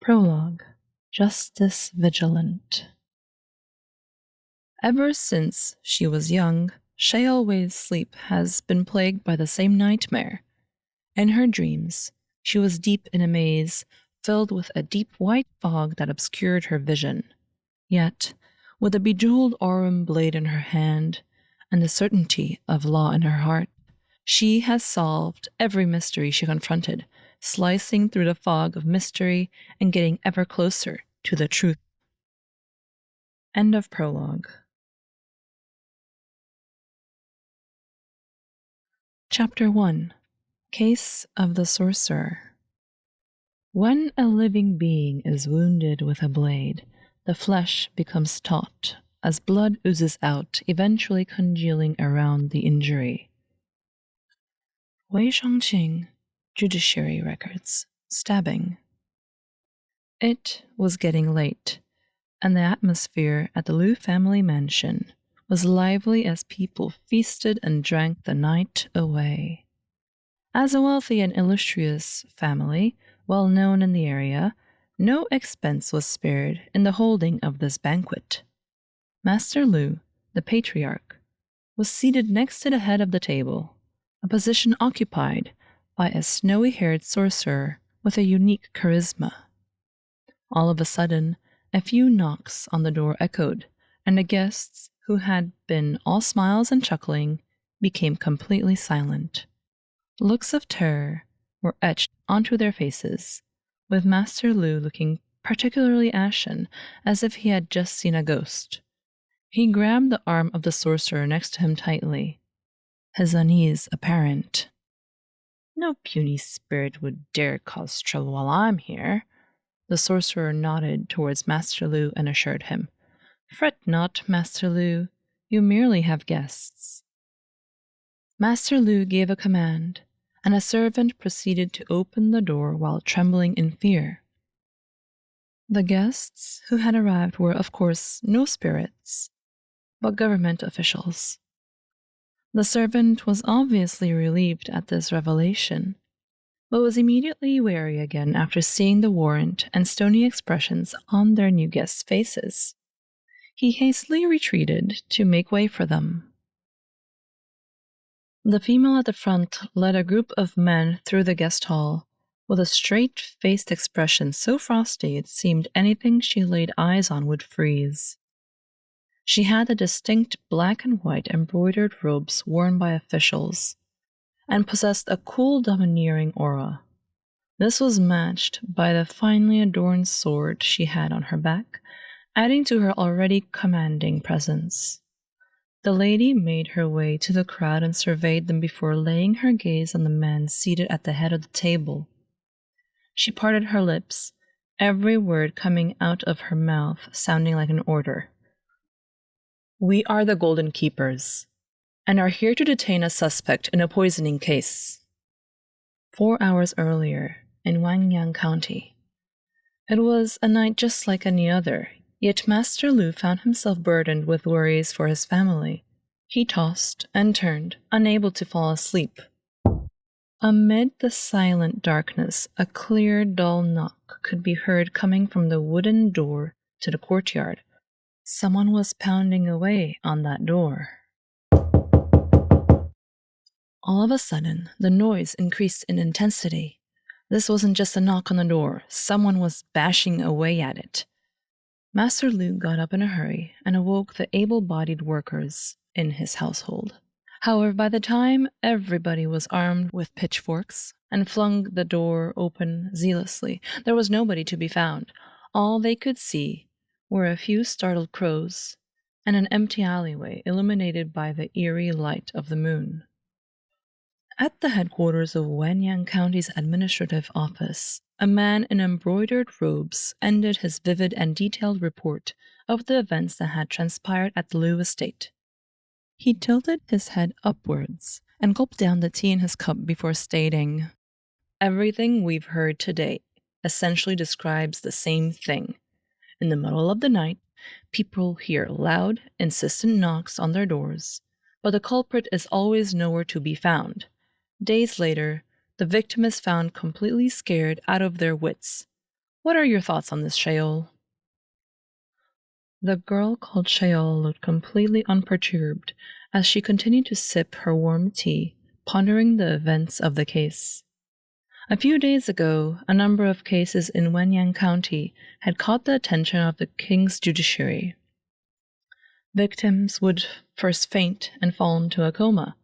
Prologue. Justice Vigilant. Ever since she was young, Shayol Wei's sleep has been plagued by the same nightmare. In her dreams, she was deep in a maze filled with a deep white fog that obscured her vision. Yet, with a bejeweled aurum blade in her hand and the certainty of law in her heart, she has solved every mystery she confronted, slicing through the fog of mystery and getting ever closer to the truth. End of prologue. Chapter 1. Case of the Sorcerer. When a living being is wounded with a blade, the flesh becomes taut as blood oozes out, eventually congealing around the injury. Wei Shangqing, Judiciary Records. Stabbing. It was getting late, and the atmosphere at the Liu family mansion was lively as people feasted and drank the night away. As a wealthy and illustrious family, well known in the area, no expense was spared in the holding of this banquet. Master Liu, the patriarch, was seated next to the head of the table, a position occupied by a snowy-haired sorcerer with a unique charisma. All of a sudden, a few knocks on the door echoed, and the guests, who had been all smiles and chuckling, became completely silent. Looks of terror were etched onto their faces, with Master Liu looking particularly ashen, as if he had just seen a ghost. He grabbed the arm of the sorcerer next to him tightly, his unease apparent. "No puny spirit would dare cause trouble while I'm here." The sorcerer nodded towards Master Liu and assured him, "Fret not, Master Liu, you merely have guests." Master Liu gave a command, and a servant proceeded to open the door while trembling in fear. The guests who had arrived were, of course, no spirits, but government officials. The servant was obviously relieved at this revelation, but was immediately wary again after seeing the warrant and stony expressions on their new guests' faces. He hastily retreated to make way for them. The female at the front led a group of men through the guest hall, with a straight-faced expression so frosty it seemed anything she laid eyes on would freeze. She had the distinct black and white embroidered robes worn by officials, and possessed a cool, domineering aura. This was matched by the finely adorned sword she had on her back, adding to her already commanding presence. The lady made her way to the crowd and surveyed them before laying her gaze on the man seated at the head of the table. She parted her lips, every word coming out of her mouth sounding like an order. "We are the Golden Keepers, and are here to detain a suspect in a poisoning case." 4 hours earlier, in Wangyang County. It was a night just like any other, yet Master Liu found himself burdened with worries for his family. He tossed and turned, unable to fall asleep. Amid the silent darkness, a clear, dull knock could be heard coming from the wooden door to the courtyard. Someone was pounding away on that door. All of a sudden, the noise increased in intensity. This wasn't just a knock on the door. Someone was bashing away at it. Master Liu got up in a hurry and awoke the able-bodied workers in his household. However, by the time everybody was armed with pitchforks and flung the door open zealously, there was nobody to be found. All they could see were a few startled crows and an empty alleyway illuminated by the eerie light of the moon. At the headquarters of Wangyang County's administrative office, a man in embroidered robes ended his vivid and detailed report of the events that had transpired at the Liu estate. He tilted his head upwards and gulped down the tea in his cup before stating, "Everything we've heard today essentially describes the same thing. In the middle of the night, people hear loud, insistent knocks on their doors, but the culprit is always nowhere to be found. Days later, the victim is found completely scared out of their wits. What are your thoughts on this, Shayol? The girl called Shayol looked completely unperturbed as she continued to sip her warm tea, pondering the events of the case. A few days ago, a number of cases in Wenyang County had caught the attention of the king's judiciary. Victims would first faint and fall into a coma.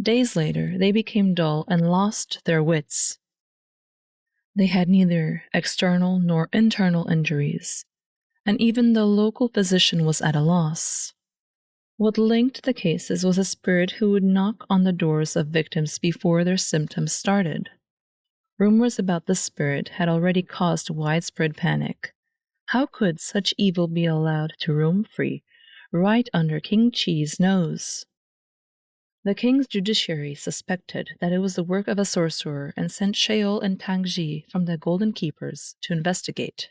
Days later, they became dull and lost their wits. They had neither external nor internal injuries, and even the local physician was at a loss. What linked the cases was a spirit who would knock on the doors of victims before their symptoms started. Rumors about the spirit had already caused widespread panic. How could such evil be allowed to roam free, right under King Chi's nose? The king's judiciary suspected that it was the work of a sorcerer and sent Shayol and Tangji from the Golden Keepers to investigate.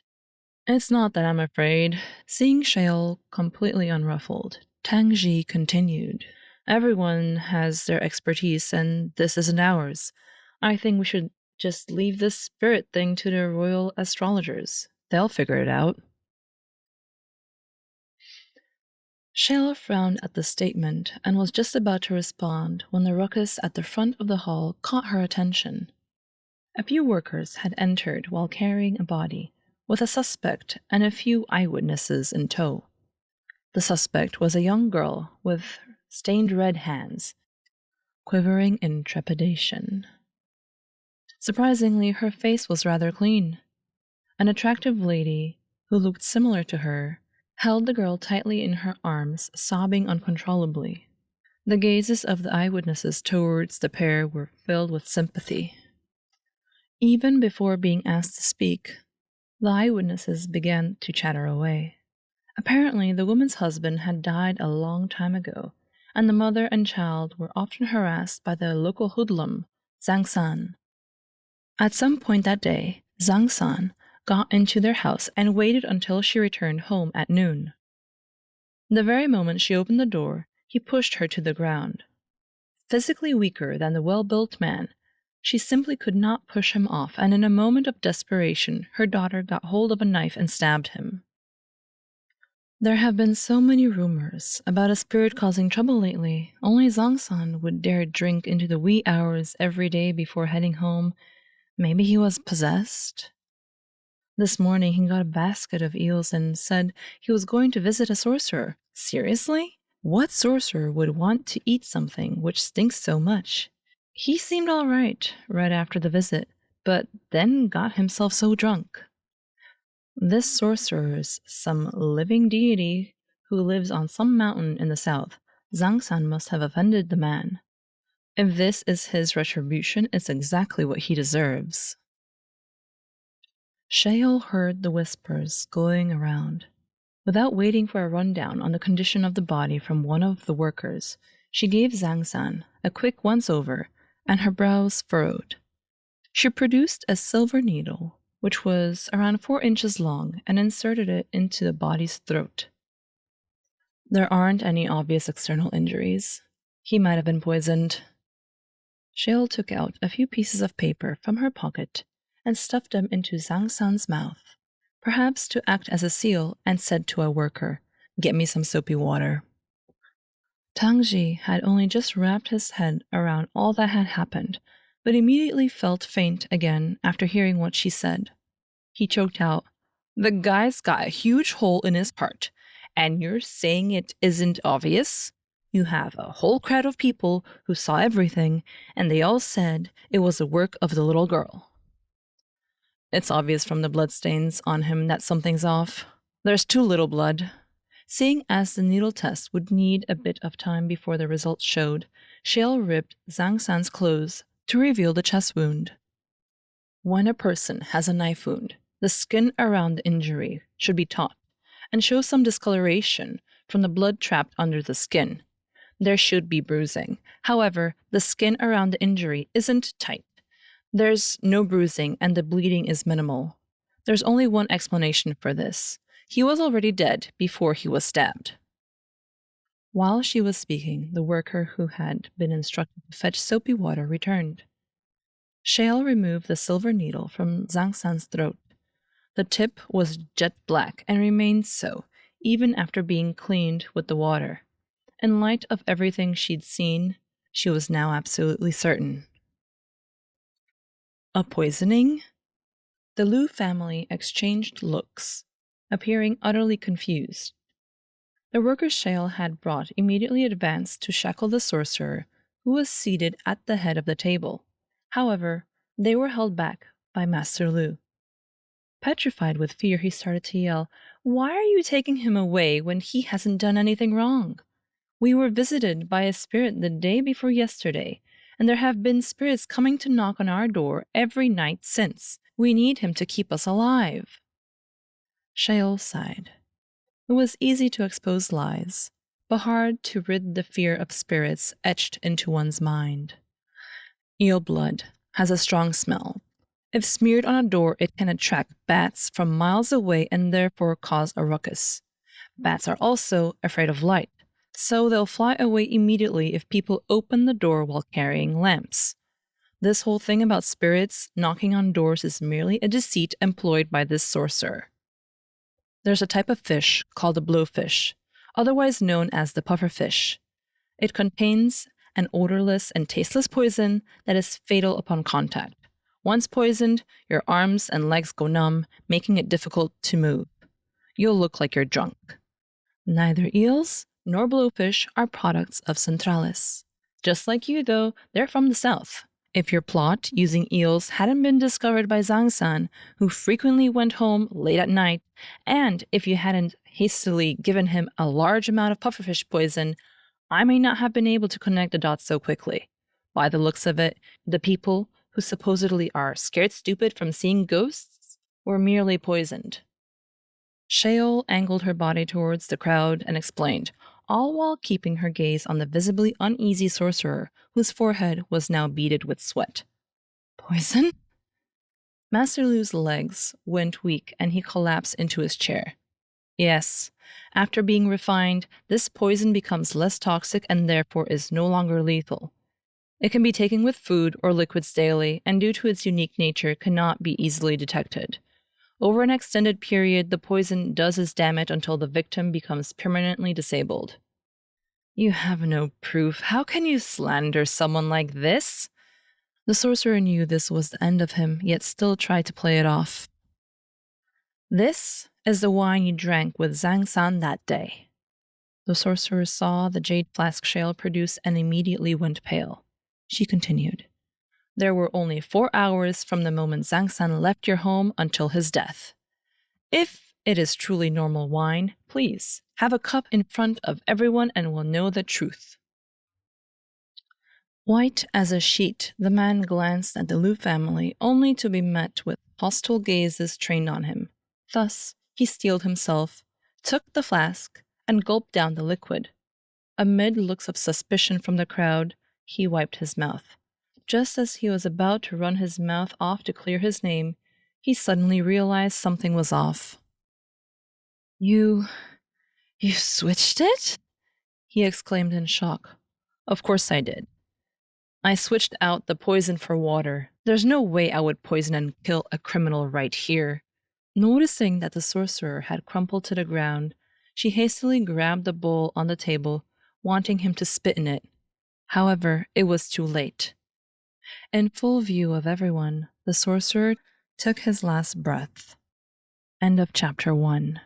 It's not that I'm afraid. Seeing Shayol completely unruffled, Tangji continued. Everyone has their expertise, and this isn't ours. I think we should just leave this spirit thing to the royal astrologers. They'll figure it out. Shayol frowned at the statement and was just about to respond when the ruckus at the front of the hall caught her attention. A few workers had entered while carrying a body, with a suspect and a few eyewitnesses in tow. The suspect was a young girl with stained red hands, quivering in trepidation. Surprisingly, her face was rather clean. An attractive lady, who looked similar to her, held the girl tightly in her arms, sobbing uncontrollably. The gazes of the eyewitnesses towards the pair were filled with sympathy. Even before being asked to speak, the eyewitnesses began to chatter away. Apparently, the woman's husband had died a long time ago, and the mother and child were often harassed by the local hoodlum, Zhang San. At some point that day, Zhang San got into their house and waited until she returned home at noon. The very moment she opened the door, he pushed her to the ground. Physically weaker than the well-built man, she simply could not push him off, and in a moment of desperation, her daughter got hold of a knife and stabbed him. There have been so many rumors about a spirit causing trouble lately. Only Zhang San would dare drink into the wee hours every day before heading home. Maybe he was possessed? This morning he got a basket of eels and said he was going to visit a sorcerer. Seriously? What sorcerer would want to eat something which stinks so much? He seemed all right after the visit, but then got himself so drunk. This sorcerer is some living deity who lives on some mountain in the south. Zhang San must have offended the man. If this is his retribution, it's exactly what he deserves. Shayol heard the whispers going around. Without waiting for a rundown on the condition of the body from one of the workers, she gave Zhang San a quick once-over, and her brows furrowed. She produced a silver needle, which was around 4 inches long, and inserted it into the body's throat. There aren't any obvious external injuries. He might have been poisoned. Shayol took out a few pieces of paper from her pocket and stuffed them into Zhang San's mouth, perhaps to act as a seal, and said to a worker, "Get me some soapy water." Tangji had only just wrapped his head around all that had happened, but immediately felt faint again after hearing what she said. He choked out, "The guy's got a huge hole in his heart, and you're saying it isn't obvious? You have a whole crowd of people who saw everything, and they all said it was the work of the little girl." It's obvious from the bloodstains on him that something's off. There's too little blood. Seeing as the needle test would need a bit of time before the results showed, Shayol ripped Zhang San's clothes to reveal the chest wound. When a person has a knife wound, the skin around the injury should be taut and show some discoloration from the blood trapped under the skin. There should be bruising. However, the skin around the injury isn't tight. There's no bruising and the bleeding is minimal. There's only one explanation for this. He was already dead before he was stabbed. While she was speaking, the worker who had been instructed to fetch soapy water returned. Shayol removed the silver needle from Zhang San's throat. The tip was jet black and remained so, even after being cleaned with the water. In light of everything she'd seen, she was now absolutely certain. A poisoning? The Liu family exchanged looks, appearing utterly confused. The workers Shayol had brought immediately advanced to shackle the sorcerer, who was seated at the head of the table. However, they were held back by Master Liu. Petrified with fear, he started to yell, "Why are you taking him away when he hasn't done anything wrong? We were visited by a spirit the day before yesterday, and there have been spirits coming to knock on our door every night since. We need him to keep us alive." Shayol sighed. It was easy to expose lies, but hard to rid the fear of spirits etched into one's mind. Eel blood has a strong smell. If smeared on a door, it can attract bats from miles away and therefore cause a ruckus. Bats are also afraid of light, so they'll fly away immediately if people open the door while carrying lamps. This whole thing about spirits knocking on doors is merely a deceit employed by this sorcerer. There's a type of fish called the blowfish, otherwise known as the pufferfish. It contains an odorless and tasteless poison that is fatal upon contact. Once poisoned, your arms and legs go numb, making it difficult to move. You'll look like you're drunk. Neither eels nor blowfish are products of Centralis. Just like you, though, they're from the south. If your plot using eels hadn't been discovered by Zhang-san, who frequently went home late at night, and if you hadn't hastily given him a large amount of pufferfish poison, I may not have been able to connect the dots so quickly. By the looks of it, the people who supposedly are scared stupid from seeing ghosts were merely poisoned. Shayol angled her body towards the crowd and explained, all while keeping her gaze on the visibly uneasy sorcerer, whose forehead was now beaded with sweat. Poison? Master Liu's legs went weak and he collapsed into his chair. Yes, after being refined, this poison becomes less toxic and therefore is no longer lethal. It can be taken with food or liquids daily, and due to its unique nature, cannot be easily detected. Over an extended period, the poison does its damage until the victim becomes permanently disabled. You have no proof. How can you slander someone like this? The sorcerer knew this was the end of him, yet still tried to play it off. This is the wine you drank with Zhang-san that day. The sorcerer saw the jade flask Shayol produce and immediately went pale. She continued, "There were only 4 hours from the moment Zhang-san left your home until his death. If it is truly normal wine, please have a cup in front of everyone and we'll know the truth." White as a sheet, the man glanced at the Liu family, only to be met with hostile gazes trained on him. Thus, he steeled himself, took the flask, and gulped down the liquid. Amid looks of suspicion from the crowd, he wiped his mouth. Just as he was about to run his mouth off to clear his name, he suddenly realized something was off. You switched it?" he exclaimed in shock. "Of course I did. I switched out the poison for water. There's no way I would poison and kill a criminal right here." Noticing that the sorcerer had crumpled to the ground, she hastily grabbed the bowl on the table, wanting him to spit in it. However, it was too late. In full view of everyone, the sorcerer took his last breath. End of chapter 1.